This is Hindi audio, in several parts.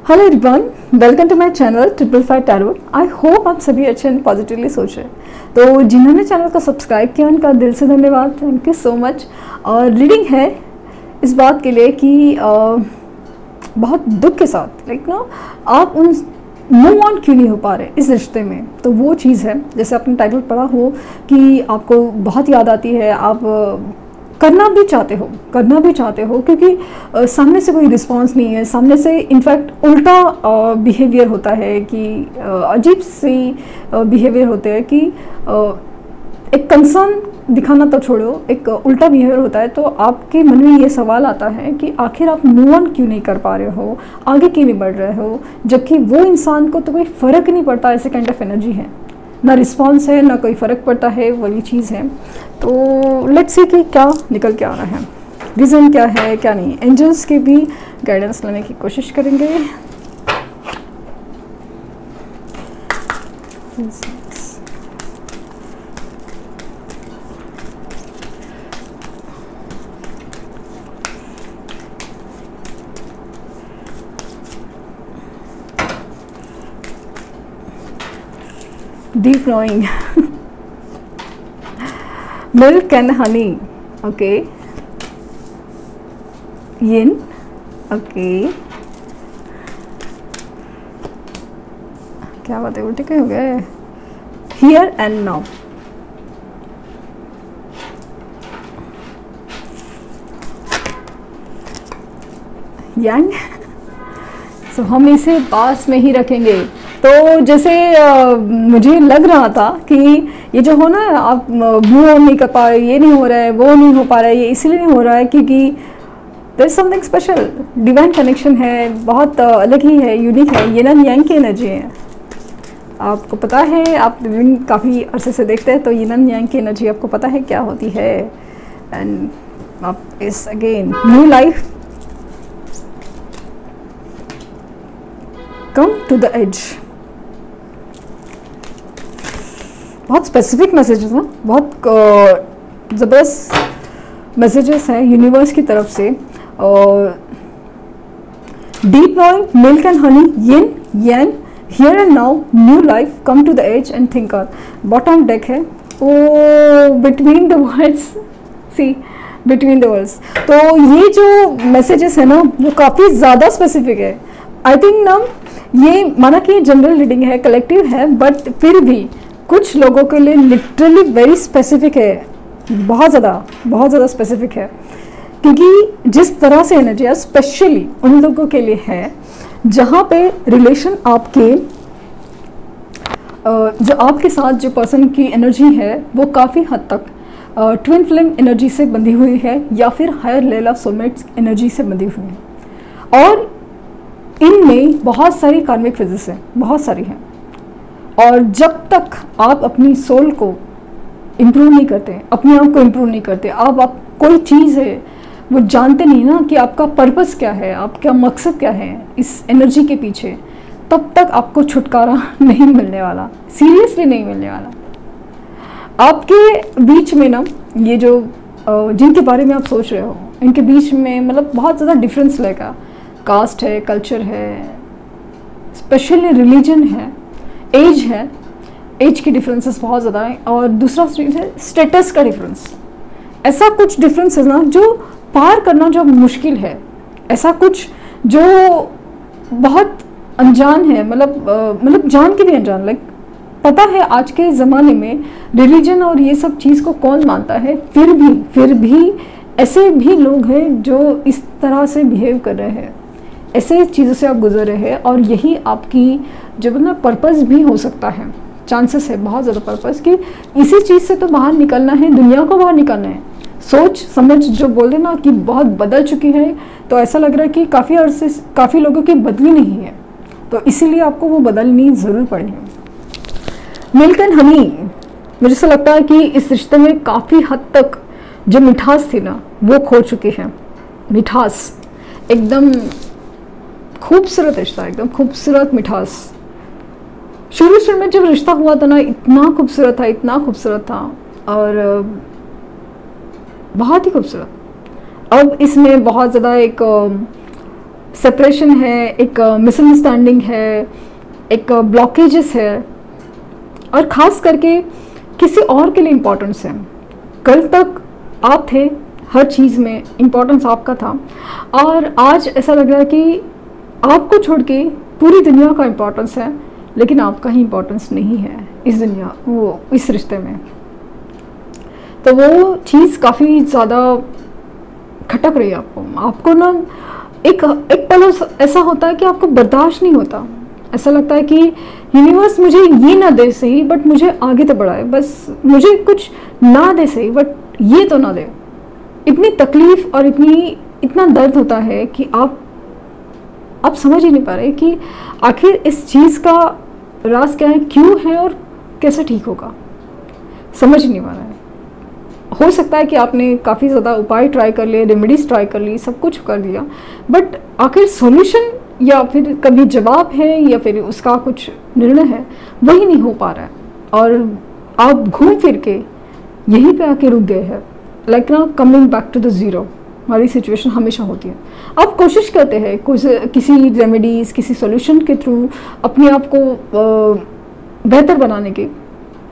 Hello everyone, welcome to my channel 555 tarot. I hope आप सभी अच्छे एंड पॉजिटिवली सोच रहे हैं। तो जिन्होंने चैनल को सब्सक्राइब किया उनका दिल से धन्यवाद, थैंक यू सो मच। और रीडिंग है इस बात के लिए कि बहुत दुख के साथ आप उन मूव ऑन क्यों नहीं हो पा रहे इस रिश्ते में। तो वो चीज़ है, जैसे आपने टाइटल पढ़ा हो कि आपको बहुत याद आती है, आप करना भी चाहते हो क्योंकि सामने से कोई रिस्पांस नहीं है, सामने से इनफैक्ट उल्टा बिहेवियर होता है कि अजीब सी बिहेवियर होते हैं कि एक कंसर्न दिखाना तो छोड़ो, एक उल्टा बिहेवियर होता है। तो आपके मन में ये सवाल आता है कि आखिर आप मूव ऑन क्यों नहीं कर पा रहे हो, आगे क्यों नहीं बढ़ रहे हो, जबकि वो इंसान को तो कोई फ़र्क नहीं पड़ता। ऐसे काइंड ऑफ एनर्जी है, ना रिस्पॉन्स है, ना कोई फ़र्क पड़ता है, वही चीज़ है। तो लेट्स सी कि क्या निकल के आ रहा है, रीज़न क्या है क्या नहीं। एंजल्स की भी गाइडेंस लेने की कोशिश करेंगे। Deep knowing, milk and Honey, okay, yin, okay, क्या बात है, उल्टे हो गए। हियर एंड नाउ, यांग। सो हम इसे पास में ही रखेंगे। तो जैसे मुझे लग रहा था कि ये जो हो ना, आप मूव ऑन नहीं कर पा रहे, ये नहीं हो रहा है, वो नहीं हो पा रहा है, ये इसलिए नहीं हो रहा है क्योंकि there is something special, divine connection है, बहुत अलग ही है, यूनिक है, ये ना यांग की एनर्जी है। आपको पता है, आप काफ़ी अरसे से देखते हैं तो ये ना यांग की एनर्जी आपको पता है क्या होती है। एंड आप इस again new life, come to the edge. बहुत स्पेसिफिक मैसेजेस हैं, बहुत ज़बरदस्त मैसेजेस हैं यूनिवर्स की तरफ से। Deep knowing, milk and honey, yin yang, here and now, new life, come to the edge and thinker. Bottom deck है oh between the words, see between the words. तो ये जो मैसेजेस है ना वो काफ़ी ज़्यादा स्पेसिफिक है। आई थिंक ना ये माना कि जनरल रीडिंग है, कलेक्टिव है, बट फिर भी कुछ लोगों के लिए लिटरली वेरी स्पेसिफिक है, बहुत ज़्यादा स्पेसिफिक है। क्योंकि जिस तरह से एनर्जी है स्पेशली उन लोगों के लिए है जहाँ पे रिलेशन आपके जो आपके साथ जो पर्सन की एनर्जी है वो काफ़ी हद तक ट्विन फ्लेम एनर्जी से बंधी हुई है या फिर higher level of soulmates energy से बंधी हुई है। और इनमें बहुत सारी कार्मिक फिजिक्स हैं, बहुत सारी हैं। और जब तक आप अपनी सोल को इम्प्रूव नहीं करते, अपने आप को इम्प्रूव नहीं करते, आप कोई चीज़ है वो जानते नहीं ना कि आपका पर्पस क्या है, आपका मकसद क्या है इस एनर्जी के पीछे, तब तक आपको छुटकारा नहीं मिलने वाला, सीरियसली नहीं मिलने वाला। आपके बीच में ना ये जो जिनके बारे में आप सोच रहे हो इनके बीच में मतलब बहुत ज़्यादा डिफरेंस लगेगा। कास्ट है, कल्चर है, स्पेशली रिलीजन है, एज है, एज की डिफरेंसेस बहुत ज़्यादा है। और दूसरा चीज़ है स्टेटस का डिफरेंस। ऐसा कुछ डिफरेंस है ना जो पार करना जो मुश्किल है, ऐसा कुछ जो बहुत अनजान है, मतलब जान के भी अनजान। पता है आज के ज़माने में रिलीजन और ये सब चीज़ को कौन मानता है, फिर भी ऐसे भी लोग हैं जो इस तरह से बिहेव कर रहे हैं, ऐसे चीज़ों से आप गुजर रहे हैं। और यही आपकी जब ना पर्पस भी हो सकता है, चांसेस है बहुत ज़्यादा पर्पस कि इसी चीज़ से तो बाहर निकलना है, दुनिया को बाहर निकलना है। सोच समझ जो बोले ना कि बहुत बदल चुकी है, तो ऐसा लग रहा है कि काफ़ी अरसे काफ़ी लोगों की बदली नहीं है, तो इसीलिए आपको वो बदलनी ज़रूर पड़ेगी। मिल्क एंड हनी, मुझे ऐसा लगता है कि इस रिश्ते में काफ़ी हद तक जो मिठास थी ना वो खो चुकी है। मिठास एकदम खूबसूरत रिश्ता, एकदम खूबसूरत मिठास। शुरू में जब रिश्ता हुआ था ना इतना खूबसूरत था और बहुत ही खूबसूरत। अब इसमें बहुत ज़्यादा एक सेपरेशन है, एक मिसअंडरस्टैंडिंग है, एक ब्लॉकेजेस है, और ख़ास करके किसी और के लिए इम्पोर्टेंस है। कल तक आप थे, हर चीज़ में इम्पोर्टेंस आपका था, और आज ऐसा लग रहा है कि आपको छोड़ के पूरी दुनिया का इम्पोर्टेंस है, लेकिन आपका ही इम्पोर्टेंस नहीं है इस रिश्ते में। तो वो चीज़ काफ़ी ज़्यादा खटक रही है आपको ना। एक पल ऐसा होता है कि आपको बर्दाश्त नहीं होता, ऐसा लगता है कि यूनिवर्स मुझे ये ना दे सही, बट मुझे आगे तो बढ़ाए, बस मुझे कुछ ना दे सही, बट ये तो ना दे। इतनी तकलीफ़ और इतना दर्द होता है कि आप समझ ही नहीं पा रहे कि आखिर इस चीज़ का राज क्या है, क्यों है, और कैसे ठीक होगा, समझ नहीं पा रहा है। हो सकता है कि आपने काफ़ी ज़्यादा उपाय ट्राई कर लिए, रेमेडीज़ ट्राई कर ली, सब कुछ कर दिया, बट आखिर सॉल्यूशन या फिर कभी जवाब है या फिर उसका कुछ निर्णय है, वही नहीं हो पा रहा है, और आप घूम फिर के यहीं पे आके रुक गए हैं। लाइक ना coming back to the zero वाली सिचुएशन हमेशा होती है। आप कोशिश करते हैं किसी रेमेडीज़, किसी सॉल्यूशन के थ्रू अपने आप को बेहतर बनाने की,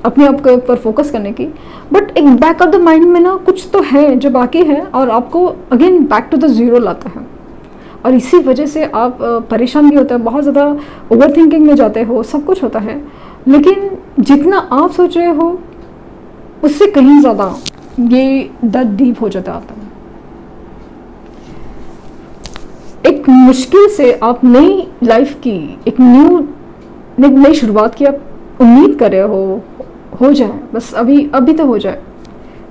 अपने आप के ऊपर फोकस करने की, बट एक बैक ऑफ द माइंड में ना कुछ तो है जो बाकी है, और आपको again back to the zero लाता है, और इसी वजह से आप परेशान भी होते हैं, बहुत ज़्यादा ओवर थिंकिंग में जाते हो, सब कुछ होता है, लेकिन जितना आप सोच रहे हो उससे कहीं ज़्यादा ये दर्द डीप हो जाता है। एक मुश्किल से आप नई लाइफ की एक नई शुरुआत की आप उम्मीद कर रहे हो जाए, बस अभी तो हो जाए,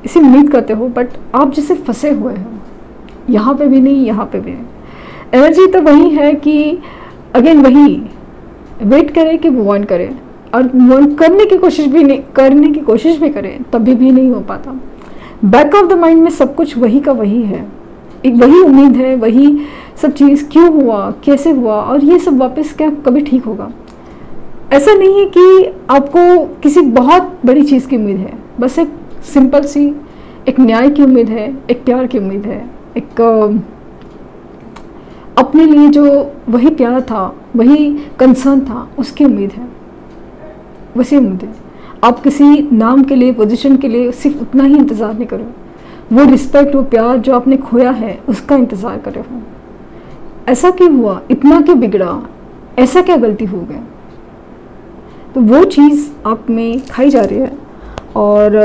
इसी उम्मीद करते हो, बट आप जैसे फंसे हुए हो, यहाँ पे भी नहीं, यहाँ पे भी नहीं। एनर्जी तो वही है कि अगेन वही वेट करे कि मूव ऑन करे, और मूव ऑन करने की कोशिश भी करे, तभी भी नहीं हो पाता। बैक ऑफ द माइंड में सब कुछ वही का वही है, एक वही उम्मीद है, वही सब चीज़, क्यों हुआ, कैसे हुआ, और ये सब वापस क्या कभी ठीक होगा। ऐसा नहीं है कि आपको किसी बहुत बड़ी चीज़ की उम्मीद है, बस एक सिंपल सी एक न्याय की उम्मीद है, एक प्यार की उम्मीद है, एक अपने लिए जो वही प्यार था, वही कंसर्न था, उसकी उम्मीद है, वैसी उम्मीद है। आप किसी नाम के लिए, पोजीशन के लिए सिर्फ उतना ही इंतज़ार नहीं करो, वो रिस्पेक्ट, वो प्यार जो आपने खोया है उसका इंतज़ार करे हो। ऐसा क्यों हुआ, इतना क्यों बिगड़ा, ऐसा क्या गलती हो गई, तो वो चीज़ आप में खाई जा रही है। और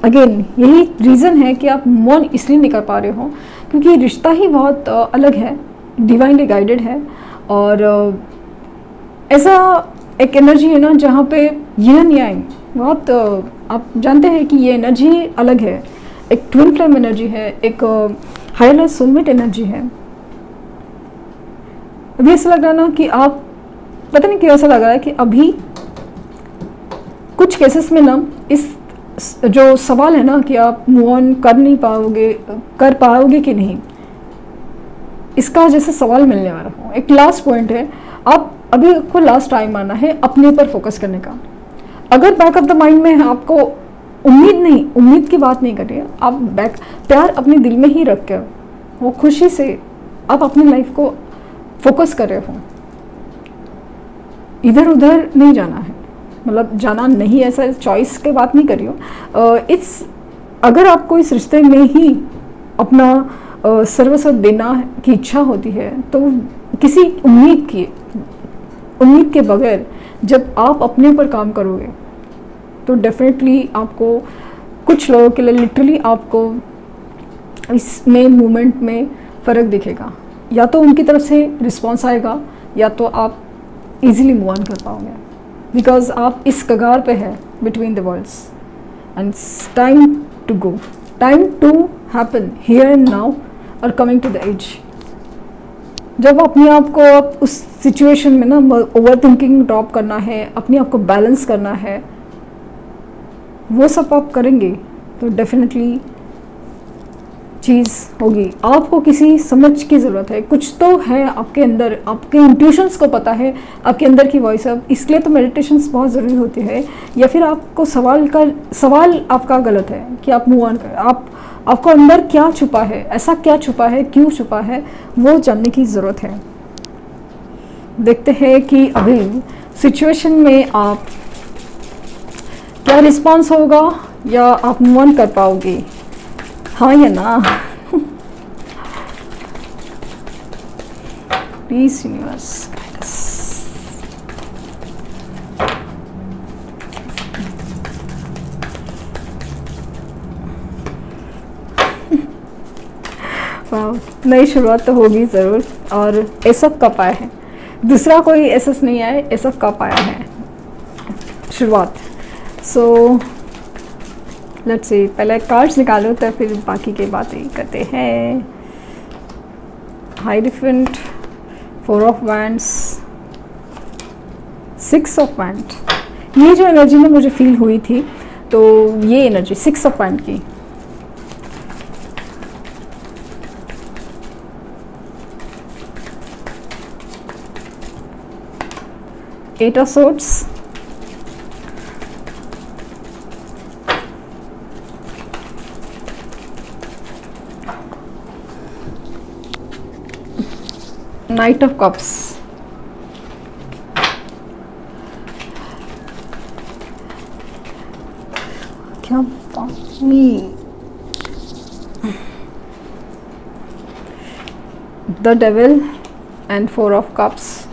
अगेन यही रीज़न है कि आप मन इसलिए नहीं कर पा रहे हो क्योंकि रिश्ता ही बहुत अलग है, डिवाइनली गाइडेड है, और ऐसा एक एनर्जी है ना जहाँ पे यह न्याय बहुत आप जानते हैं कि ये एनर्जी अलग है, एक ट्विन फ्लेम एनर्जी है, एक हायर सोलमेट एनर्जी है। अभी ऐसा लग रहा है ना कि आप पता नहीं क्यों ऐसा लग रहा है कि अभी कुछ केसेस में ना इस जो सवाल है ना कि आप मूव ऑन कर पाओगे कि नहीं, इसका जैसे सवाल मिलने वाला हो। एक लास्ट पॉइंट है, आप अभी आपको लास्ट टाइम आना है अपने ऊपर फोकस करने का। अगर बैक ऑफ द माइंड में है आपको उम्मीद की बात नहीं कर रही है, आप प्यार अपने दिल में ही रख कर वो खुशी से आप अपनी लाइफ को फोकस कर रहे हो, इधर उधर नहीं जाना है, मतलब जाना नहीं, ऐसा चॉइस की बात नहीं कर रही हूँ। अगर आपको इस रिश्ते में ही अपना सर्वस्व देना की इच्छा होती है, तो किसी उम्मीद के बगैर जब आप अपने ऊपर काम करोगे तो डेफिनेटली आपको, कुछ लोगों के लिए लिटरली आपको इसमें मूवमेंट में फ़र्क दिखेगा, या तो उनकी तरफ से रिस्पॉन्स आएगा या तो आप इजीली मूव ऑन कर पाओगे, बिकॉज आप इस कगार पे है between the worlds and it's time to go, time to happen here and now और कमिंग टू द एज। जब अपने आप को उस सिचुएशन में ना ओवर थिंकिंग ड्रॉप करना है, अपने आप को बैलेंस करना है, वो सब आप करेंगे तो डेफिनेटली चीज़ होगी। आपको किसी समझ की ज़रूरत है, कुछ तो है आपके अंदर, आपके इंट्यूशंस को पता है, आपके अंदर की वॉइस है, इसलिए तो मेडिटेशंस बहुत ज़रूरी होती है। या फिर आपको सवाल आपका गलत है कि आप मूव ऑन करें, आप आपको अंदर क्या छुपा है, ऐसा क्या छुपा है, क्यों छुपा है, वो जानने की ज़रूरत है। देखते हैं कि अभी सिचुएशन में आप क्या रिस्पॉन्स होगा या आप मूव ऑन कर पाओगे, हाँ या ना। Please universe guide us. नई शुरुआत तो होगी ज़रूर, और ऐसा कब आया है, दूसरा कोई ऐसा नहीं आया, ऐसा कब आया है शुरुआत। सो लेट्स सी, पहले कार्ड्स निकालो तो फिर बाकी की बातें करते हैं। हाइरोफेंट, 4 ऑफ वैंड्स, 6 ऑफ वैंड। ये जो एनर्जी में मुझे फील हुई थी, तो ये एनर्जी 6 ऑफ वैंड की, Eight of Swords, Knight of Cups, क्या बाकी, The Devil and 4 of Cups,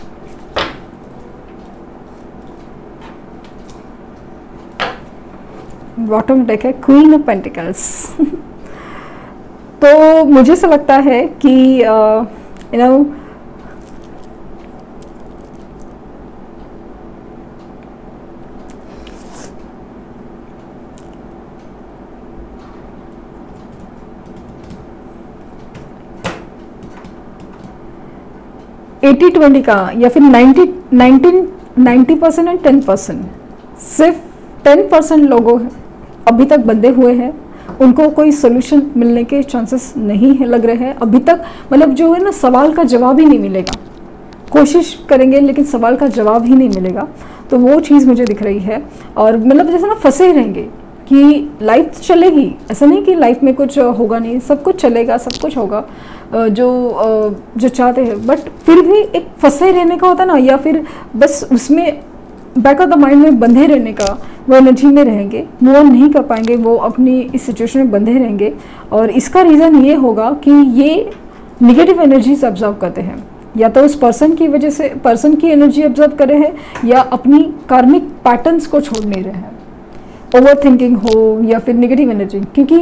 bottom deck है क्वीन ऑफ पेंटिकल्स। तो मुझे ऐसा लगता है कि यू नो 80-20 का या फिर 90% एंड 10%, सिर्फ 10% लोगों अभी तक बंधे हुए हैं, उनको कोई सोल्यूशन मिलने के चांसेस नहीं है लग रहे हैं अभी तक। मतलब जो है ना, सवाल का जवाब ही नहीं मिलेगा, कोशिश करेंगे लेकिन सवाल का जवाब ही नहीं मिलेगा, तो वो चीज़ मुझे दिख रही है। और मतलब जैसे ना फंसे रहेंगे कि लाइफ चलेगी, ऐसा नहीं कि लाइफ में कुछ होगा नहीं, सब कुछ चलेगा, सब कुछ होगा जो चाहते हैं, बट फिर भी एक फंसे रहने का होता ना, या फिर बस उसमें बैक ऑफ द माइंड में बंधे रहने का, वो एनर्जी में रहेंगे, मूव ऑन नहीं कर पाएंगे, वो अपनी इस सिचुएशन में बंधे रहेंगे। और इसका रीज़न ये होगा कि ये निगेटिव एनर्जीज ऑब्जर्व करते हैं, या तो उस पर्सन की वजह से, पर्सन की एनर्जी ऑब्जर्व कर रहे हैं, या अपनी कार्मिक पैटर्न्स को छोड़ नहीं रहे हैं, ओवर थिंकिंग हो या फिर निगेटिव एनर्जी। क्योंकि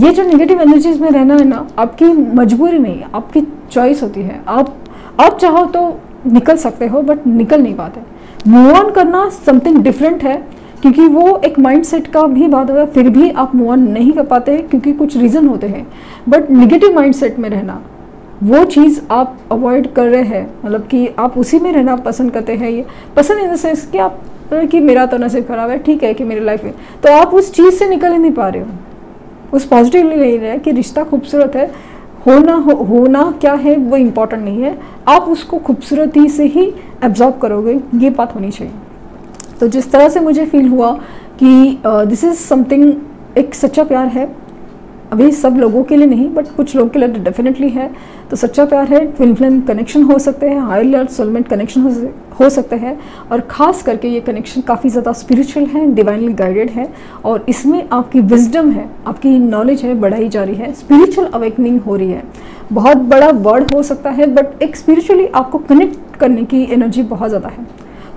ये जो निगेटिव एनर्जीज में रहना है ना, आपकी मजबूरी नहीं है, आपकी चॉइस होती है। आप चाहो तो निकल सकते हो, बट निकल नहीं पाते। मूव ऑन करना समथिंग डिफरेंट है, क्योंकि वो एक माइंडसेट का भी बात होता है, फिर भी आप मूव ऑन नहीं कर पाते क्योंकि कुछ रीज़न होते हैं। बट निगेटिव माइंडसेट में रहना, वो चीज़ आप अवॉइड कर रहे हैं, मतलब कि आप उसी में रहना पसंद करते हैं। ये पसंद इन द सेंस कि आप कि मेरा तो नसीब खराब है, ठीक है कि मेरी लाइफ है, तो आप उस चीज़ से निकल ही नहीं पा रहे हो, उस पॉजिटिवली नहीं रहे कि रिश्ता खूबसूरत है, होना क्या है वो इम्पोर्टेंट नहीं है, आप उसको खूबसूरती से ही एब्जॉर्ब करोगे, ये बात होनी चाहिए। तो जिस तरह से मुझे फील हुआ कि दिस इज़ समथिंग, एक सच्चा प्यार है, अभी सब लोगों के लिए नहीं बट कुछ लोगों के लिए डेफिनेटली है। तो सच्चा प्यार है, ट्विन फ्लेम कनेक्शन हो सकते हैं, हायर लेवल सोलमेट कनेक्शन हो सकते हैं, और ख़ास करके ये कनेक्शन काफ़ी ज़्यादा स्पिरिचुअल है, डिवाइनली गाइडेड है, और इसमें आपकी विजडम है, आपकी नॉलेज है, बढ़ाई जा रही है, स्पिरिचुअल अवेकनिंग हो रही है। बहुत बड़ा वर्ड हो सकता है, बट एक स्पिरिचुअली आपको कनेक्ट करने की एनर्जी बहुत ज़्यादा है।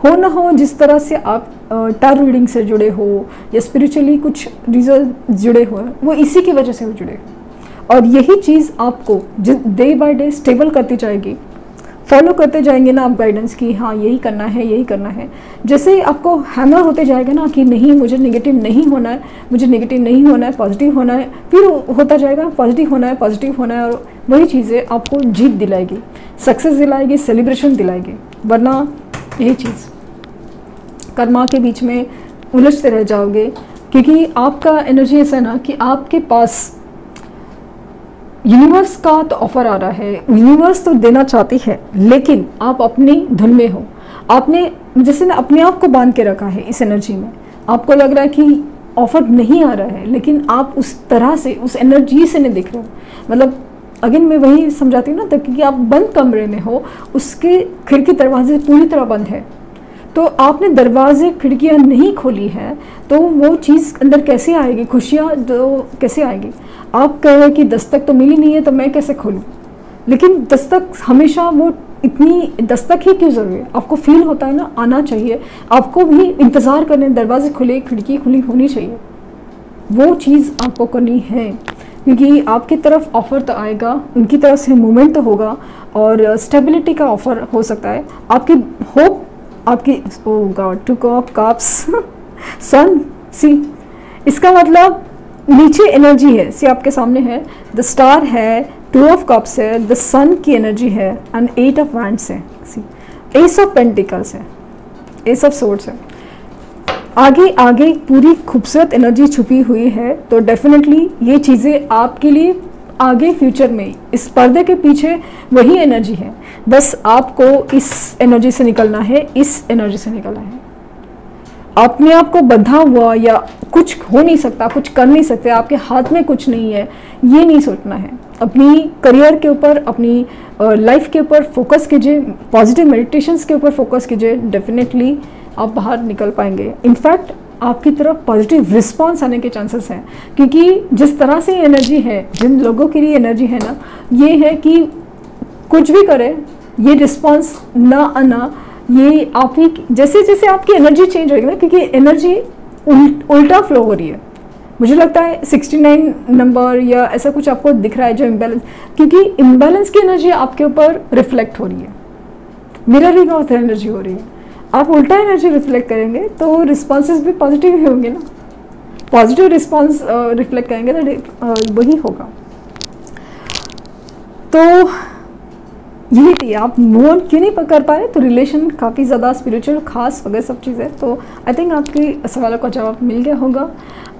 हो ना हो, जिस तरह से आप टैरो रीडिंग से जुड़े हो या स्पिरिचुअली कुछ रिजल्ट जुड़े हो, वो इसी की वजह से हो जुड़े, और यही चीज़ आपको डे बाय डे स्टेबल करती जाएगी। फॉलो करते जाएंगे ना आप गाइडेंस की, हाँ यही करना है, यही करना है। जैसे आपको हैमर होते जाएगा ना कि नहीं मुझे नेगेटिव नहीं होना है, मुझे नेगेटिव नहीं होना है, पॉजिटिव होना है, फिर होता जाएगा पॉजिटिव होना है, पॉजिटिव होना है, और वही चीज़ें आपको जीत दिलाएगी, सक्सेस दिलाएगी, सेलिब्रेशन दिलाएगी। वरना यही चीज़ कर्मा के बीच में उलझते रह जाओगे, क्योंकि आपका एनर्जी ऐसा है ना कि आपके पास यूनिवर्स का तो ऑफर आ रहा है, यूनिवर्स तो देना चाहती है, लेकिन आप अपनी धुन में हो, आपने जैसे ना अपने आप को बांध के रखा है इस एनर्जी में। आपको लग रहा है कि ऑफर नहीं आ रहा है, लेकिन आप उस तरह से, उस एनर्जी से नहीं दिख रहे हो। मतलब अगेन मैं वही समझाती हूँ ना, तक कि आप बंद कमरे में हो, उसके खिड़की दरवाजे पूरी तरह बंद है, तो आपने दरवाजे खिड़कियाँ नहीं खोली है, तो वो चीज़ अंदर कैसे आएगी, खुशियाँ तो कैसे आएगी। आप कह रहे हैं कि दस्तक तो मिली नहीं है तो मैं कैसे खोलूँ, लेकिन दस्तक हमेशा वो इतनी दस्तक ही क्यों ज़रूरी है। आपको फील होता है ना, आना चाहिए, आपको भी इंतज़ार करने, दरवाजे खुले, खिड़की खुली होनी चाहिए, वो चीज़ आपको करनी है, क्योंकि आपकी तरफ ऑफ़र तो आएगा, उनकी तरफ से मूवमेंट तो होगा, और स्टेबिलिटी का ऑफ़र हो सकता है। आपकी होप, आपकी ओह गॉड, टू ऑफ कप्स, सन, सी, इसका मतलब नीचे एनर्जी है, सी आपके सामने है, द स्टार है, टू ऑफ कप्स है, द सन की एनर्जी है, एंड 8 ऑफ वैंड्स है, सी एस ऑफ पेंटिकल्स है, एस ऑफ सोर्ड्स है। आगे आगे पूरी खूबसूरत एनर्जी छुपी हुई है, तो डेफिनेटली ये चीज़ें आपके लिए आगे फ्यूचर में, इस पर्दे के पीछे वही एनर्जी है, बस आपको इस एनर्जी से निकलना है, इस एनर्जी से निकलना है। अपने आप को बंधा हुआ या कुछ हो नहीं सकता, कुछ कर नहीं सकते, आपके हाथ में कुछ नहीं है, ये नहीं सोचना है। अपनी करियर के ऊपर, अपनी लाइफ के ऊपर फोकस कीजिए, पॉजिटिव मेडिटेशंस के ऊपर फोकस कीजिए, डेफिनेटली आप बाहर निकल पाएंगे। इनफैक्ट आपकी तरफ पॉजिटिव रिस्पांस आने के चांसेस हैं, क्योंकि जिस तरह से एनर्जी है, जिन लोगों के लिए एनर्जी है ना, ये है कि कुछ भी करें, ये रिस्पांस ना आना, ये आप ही जैसे जैसे आपकी एनर्जी चेंज होगी ना, क्योंकि एनर्जी उल्टा फ्लो हो रही है। मुझे लगता है 69 नंबर या ऐसा कुछ आपको दिख रहा है जो इम्बैलेंस, क्योंकि इम्बैलेंस की एनर्जी आपके ऊपर रिफ्लेक्ट हो रही है, मिररिंग ऑफ एनर्जी हो रही है। आप उल्टा एनर्जी रिफ्लेक्ट करेंगे तो रिस्पॉन्सेज भी पॉजिटिव ही होंगे ना, पॉजिटिव रिस्पॉन्स रिफ्लेक्ट करेंगे तो वही होगा। तो यही थी, आप मूव ऑन क्यों नहीं कर पाए, तो रिलेशन काफ़ी ज़्यादा स्पिरिचुअल, खास वगैरह सब चीज़ें। तो आई थिंक आपके सवालों का जवाब मिल गया होगा।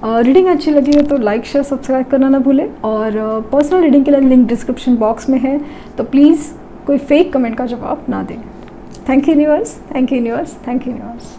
रीडिंग अच्छी लगी है तो लाइक, शेयर, सब्सक्राइब करना ना भूलें, और पर्सनल रीडिंग के लिए लिंक डिस्क्रिप्शन बॉक्स में है, तो प्लीज़ कोई फेक कमेंट का जवाब ना दें। Thank you universe, thank you universe, thank you universe.